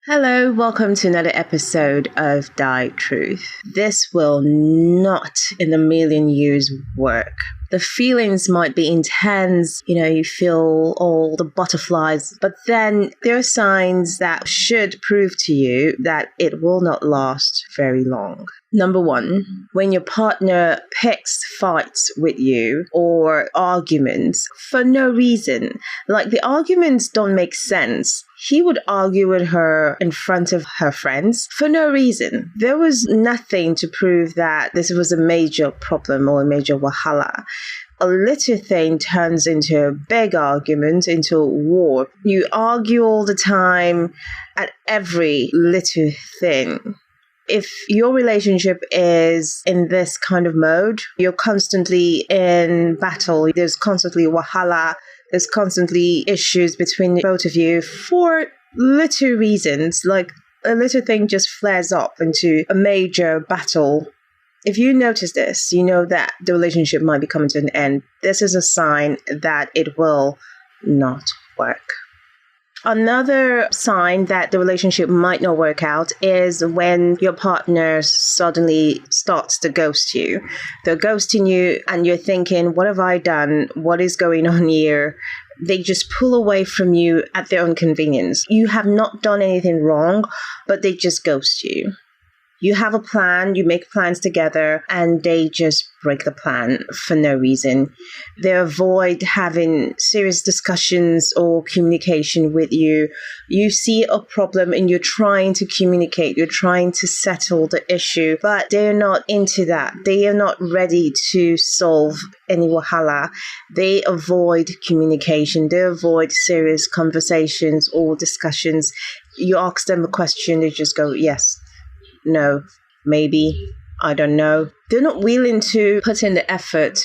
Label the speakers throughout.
Speaker 1: Hello, welcome to another episode of thytruth. This will not in a million years work. The feelings might be intense, you feel all the butterflies, but then there are signs that should prove to you that it will not last very long. Number one, when your partner picks fights with you or arguments for no reason, like the arguments don't make sense. He would argue with her in front of her friends for no reason. There was nothing to prove that this was a major problem or a major wahala. A little thing turns into a big argument, into a war. You argue all the time at every little thing. If your relationship is in this kind of mode, you're constantly in battle. There's constantly wahala. There's constantly issues between both of you for little reasons, like a little thing just flares up into a major battle. If you notice this, you know that the relationship might be coming to an end. This is a sign that it will not work. Another sign that the relationship might not work out is when your partner suddenly starts to ghost you. They're ghosting you and you're thinking, what have I done? What is going on here? They just pull away from you at their own convenience. You have not done anything wrong, but they just ghost you. You have a plan, you make plans together, and they just break the plan for no reason. They avoid having serious discussions or communication with you. You see a problem and you're trying to communicate, you're trying to settle the issue, but they're not into that. They are not ready to solve any wahala. They avoid communication, they avoid serious conversations or discussions. You ask them a question, they just go, yes. No, maybe, I don't know. They're not willing to put in the effort.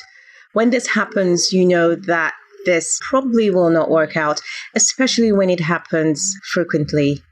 Speaker 1: When this happens, you know that this probably will not work out, especially when it happens frequently.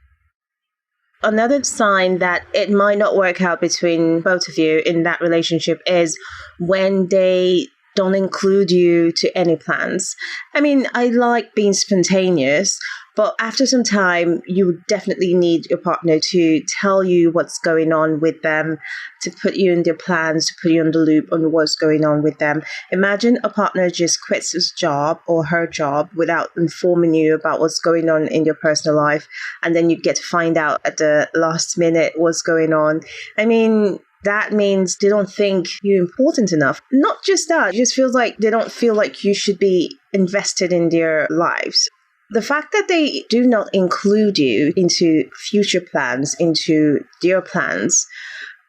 Speaker 1: Another sign that it might not work out between both of you in that relationship is when they don't include you to any plans. I mean, I like being spontaneous, but after some time, you definitely need your partner to tell you what's going on with them, to put you in their plans, to put you on the loop on what's going on with them. Imagine a partner just quits his job or her job without informing you about what's going on in your personal life, and then you get to find out at the last minute what's going on. I mean, that means they don't think you're important enough. Not just that, it just feels like they don't feel like you should be invested in their lives. The fact that they do not include you into future plans, into their plans,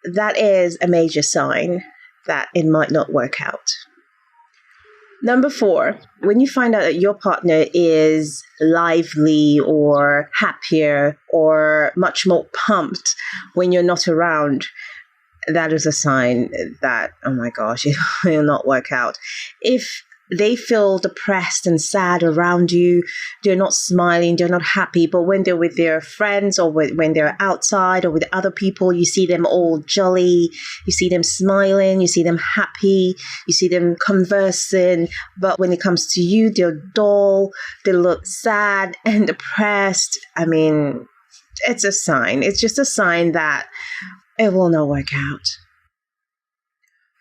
Speaker 1: that is a major sign that it might not work out. Number 4, when you find out that your partner is lively or happier or much more pumped when you're not around, that is a sign that, oh my gosh, it will not work out. If they feel depressed and sad around you, they're not smiling, they're not happy, but when they're with their friends or when they're outside or with other people, you see them all jolly, you see them smiling, you see them happy, you see them conversing, but when it comes to you, they're dull, they look sad and depressed. I mean, it's a sign. It's just a sign that it will not work out.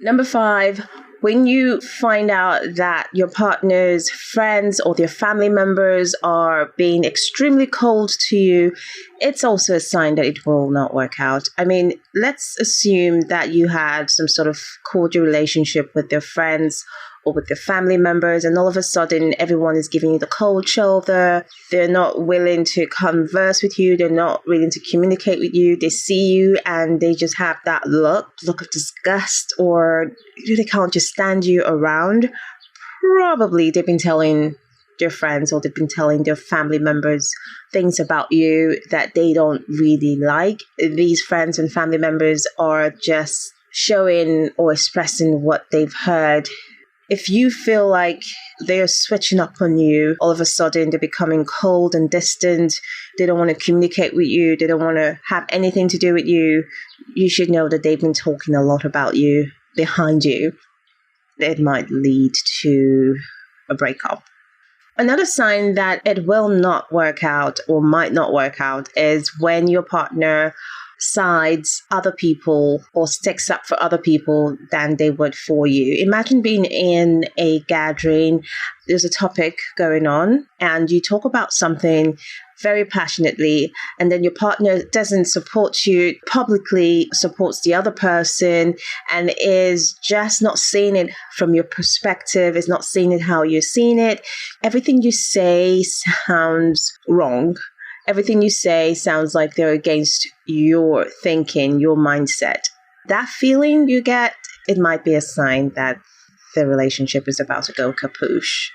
Speaker 1: Number 5, when you find out that your partner's friends or their family members are being extremely cold to you, it's also a sign that it will not work out. I mean, let's assume that you had some sort of cordial relationship with their friends or with their family members, and all of a sudden everyone is giving you the cold shoulder. They're not willing to converse with you. They're not willing to communicate with you. They see you and they just have that look of disgust, or they can't just stand you around. Probably they've been telling their friends or they've been telling their family members things about you that they don't really like. These friends and family members are just showing or expressing what they've heard. If you feel like they're switching up on you, all of a sudden they're becoming cold and distant, they don't want to communicate with you, they don't want to have anything to do with you, you should know that they've been talking a lot about you behind you. It might lead to a breakup. Another sign that it will not work out or might not work out is when your partner sides other people or sticks up for other people than they would for you. Imagine being in a gathering, there's a topic going on, and you talk about something very passionately, and then your partner doesn't support you publicly, supports the other person, and is just not seeing it from your perspective, is not seeing it how you're seeing it. Everything you say sounds wrong. Everything you say sounds like they're against your thinking, your mindset. That feeling you get, it might be a sign that the relationship is about to go kapoosh.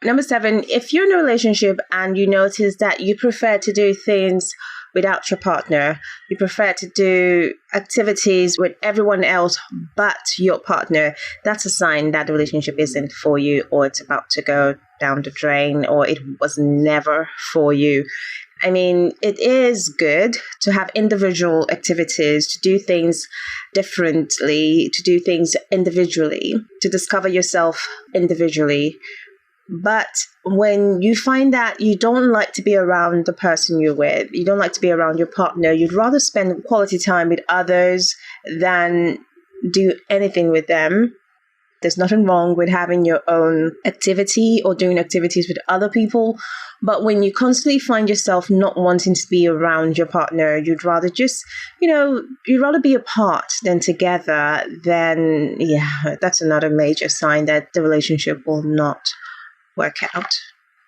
Speaker 1: Number 7, if you're in a relationship and you notice that you prefer to do things without your partner, you prefer to do activities with everyone else but your partner, that's a sign that the relationship isn't for you, or it's about to go down the drain, or it was never for you. I mean, it is good to have individual activities, to do things differently, to do things individually, to discover yourself individually. But when you find that you don't like to be around the person you're with, you don't like to be around your partner, you'd rather spend quality time with others than do anything with them. There's nothing wrong with having your own activity or doing activities with other people. But when you constantly find yourself not wanting to be around your partner, you'd rather just, you'd rather be apart than together, then that's another major sign that the relationship will not work out.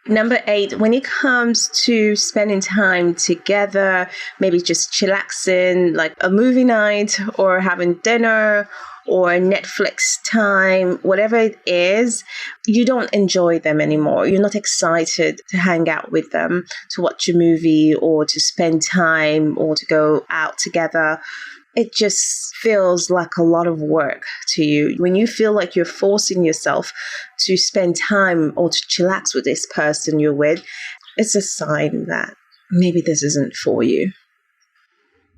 Speaker 1: Number 8, when it comes to spending time together, maybe just chillaxing, like a movie night or having dinner or Netflix time, whatever it is, you don't enjoy them anymore. You're not excited to hang out with them, to watch a movie or to spend time or to go out together. It just feels like a lot of work to you. When you feel like you're forcing yourself to spend time or to chillax with this person you're with, it's a sign that maybe this isn't for you.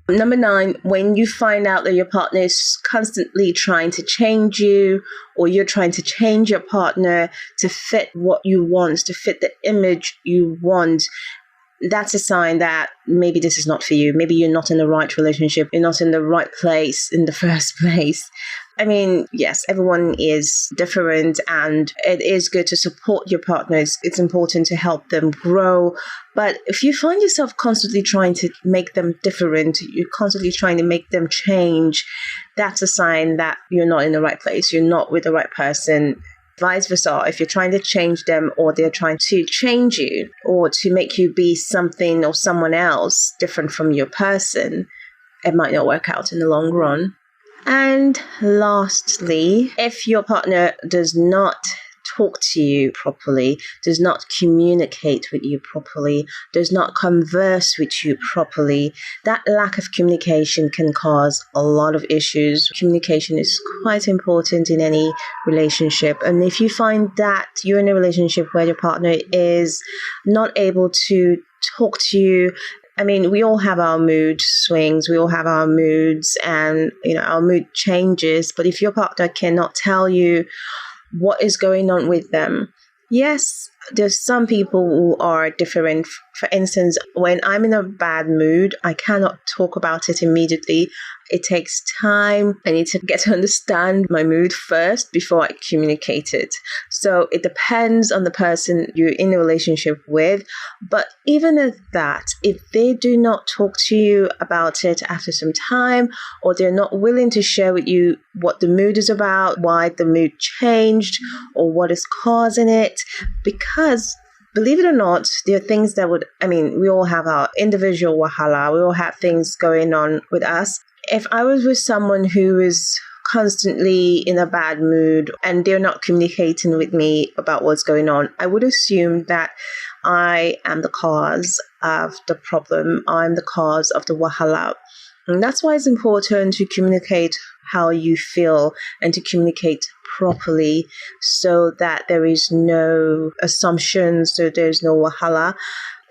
Speaker 1: Number 9, when you find out that your partner is constantly trying to change you, or you're trying to change your partner to fit what you want, to fit the image you want, that's a sign that maybe this is not for you. Maybe you're not in the right relationship. You're not in the right place in the first place. I mean, yes, everyone is different, and it is good to support your partners. It's important to help them grow. But if you find yourself constantly trying to make them different, you're constantly trying to make them change, that's a sign that you're not in the right place. You're not with the right person. Vice versa, if you're trying to change them or they're trying to change you or to make you be something or someone else different from your person, it might not work out in the long run. And lastly, if your partner does not talk to you properly, does not communicate with you properly, does not converse with you properly, that lack of communication can cause a lot of issues. Communication is quite important in any relationship. And if you find that you're in a relationship where your partner is not able to talk to you, I mean, we all have our mood swings, we all have our moods, and our mood changes. But if your partner cannot tell you what is going on with them, yes, there's some people who are different. For instance, when I'm in a bad mood, I cannot talk about it immediately. It takes time. I need to get to understand my mood first before I communicate it. So it depends on the person you're in a relationship with. But even at that, if they do not talk to you about it after some time, or they're not willing to share with you what the mood is about, why the mood changed, or what is causing it, because believe it or not, there are things that we all have our individual wahala. We all have things going on with us. If I was with someone who is constantly in a bad mood and they're not communicating with me about what's going on, I would assume that I am the cause of the problem. I'm the cause of the wahala. And that's why it's important to communicate how you feel and to communicate properly so that there is no assumptions, so there's no wahala.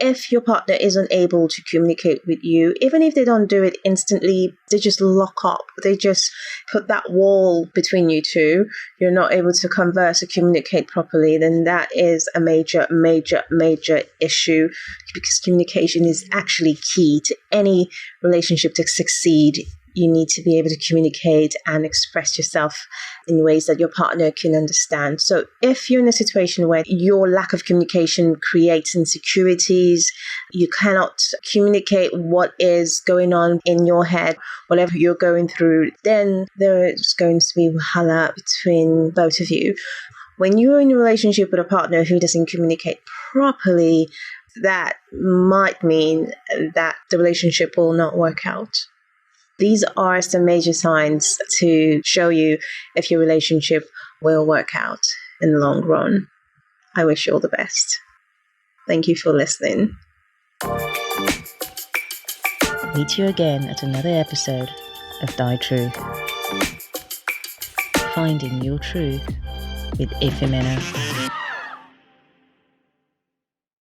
Speaker 1: If your partner isn't able to communicate with you, even if they don't do it instantly, they just lock up. They just put that wall between you two. You're not able to converse or communicate properly, then that is a major, major, major issue, because communication is actually key to any relationship to succeed. You need to be able to communicate and express yourself in ways that your partner can understand. So if you're in a situation where your lack of communication creates insecurities, you cannot communicate what is going on in your head, whatever you're going through, then there is going to be wahala between both of you. When you're in a relationship with a partner who doesn't communicate properly, that might mean that the relationship will not work out. These are some major signs to show you if your relationship will work out in the long run. I wish you all the best. Thank you for listening.
Speaker 2: Meet you again at another episode of thytruth. Finding your truth with Efemena.